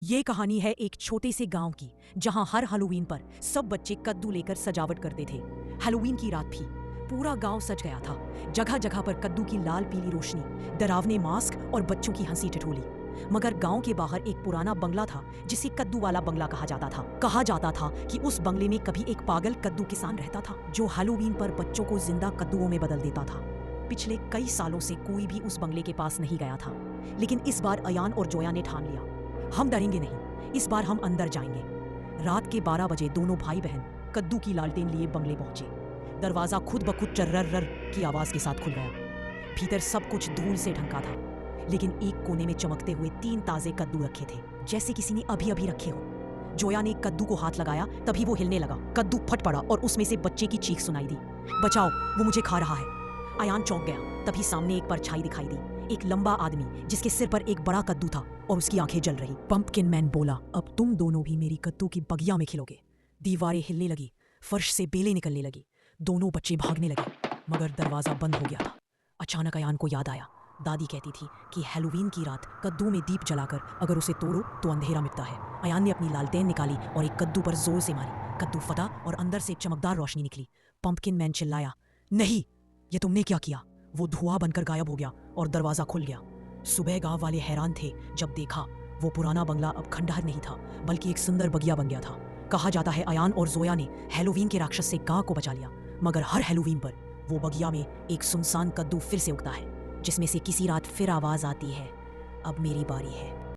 ये कहानी है एक छोटे से गांव की, जहां हर हैलोवीन पर सब बच्चे कद्दू लेकर सजावट करते थे। हैलोवीन की रात थी। पूरा गांव सज गया था। जगह जगह पर कद्दू की लाल पीली रोशनी, डरावने मास्क और बच्चों की हंसी ठिठोली। मगर गांव के बाहर एक पुराना बंगला था जिसे कद्दू वाला बंगला कहा जाता था। कहा जाता था कि उस बंगले में कभी एक पागल कद्दू किसान रहता था जो हैलोवीन पर बच्चों को जिंदा कद्दुओं में बदल देता था। पिछले कई सालों से कोई भी उस बंगले के पास नहीं गया था, लेकिन इस बार अयान और जोया ने ठान लिया, हम डरेंगे नहीं, इस बार हम अंदर जाएंगे। रात के 12 बजे दोनों भाई बहन कद्दू की लालटेन लिए बंगले पहुंचे। दरवाजा खुद ब खुद चर्रर की आवाज के साथ खुल गया। भीतर सब कुछ धूल से ढंका था, लेकिन एक कोने में चमकते हुए 3 ताजे कद्दू रखे थे, जैसे किसी ने अभी अभी रखे हो। जोया ने कद्दू को हाथ लगाया, तभी वो हिलने लगा। कद्दू फट पड़ा और उसमें से बच्चे की चीख सुनाई दी, बचाओ, वो मुझे खा रहा है। अयान चौंक गया। तभी सामने एक परछाई दिखाई दी, एक लंबा आदमी जिसके सिर पर एक बड़ा कद्दू था और उसकी आंखें जल रही। पंपकिन मैन बोला, अब तुम दोनों भी मेरी कद्दू की बगिया में खिलोगे। दीवारें हिलने लगी, फर्श से बेलें निकलने लगी। दोनों बच्चे भागने लगे, मगर दरवाजा बंद हो गया था। अचानक अयान को याद आया, दादी कहती थी कि हैलोवीन की रात कद्दू में दीप जलाकर अगर उसे तोड़ो तो अंधेरा मिटता है। अयान ने अपनी लालटेन निकाली और एक कद्दू पर जोर से मारी। कद्दू फटा और अंदर से एक चमकदार रोशनी निकली। पंपकिन मैन चिल्लाया, नहीं, ये तुमने क्या किया? वो धुआं बनकर गायब हो गया और दरवाजा खुल गया। सुबह गांव वाले हैरान थे जब देखा वो पुराना बंगला अब खंडहर नहीं था, बल्कि एक सुंदर बगिया बन गया था। कहा जाता है अयान और जोया ने हैलोवीन के राक्षस से गांव को बचा लिया, मगर हर हैलोवीन पर वो बगिया में एक सुनसान कद्दू फिर से उगता है, जिसमें से किसी रात फिर आवाज आती है, अब मेरी बारी है।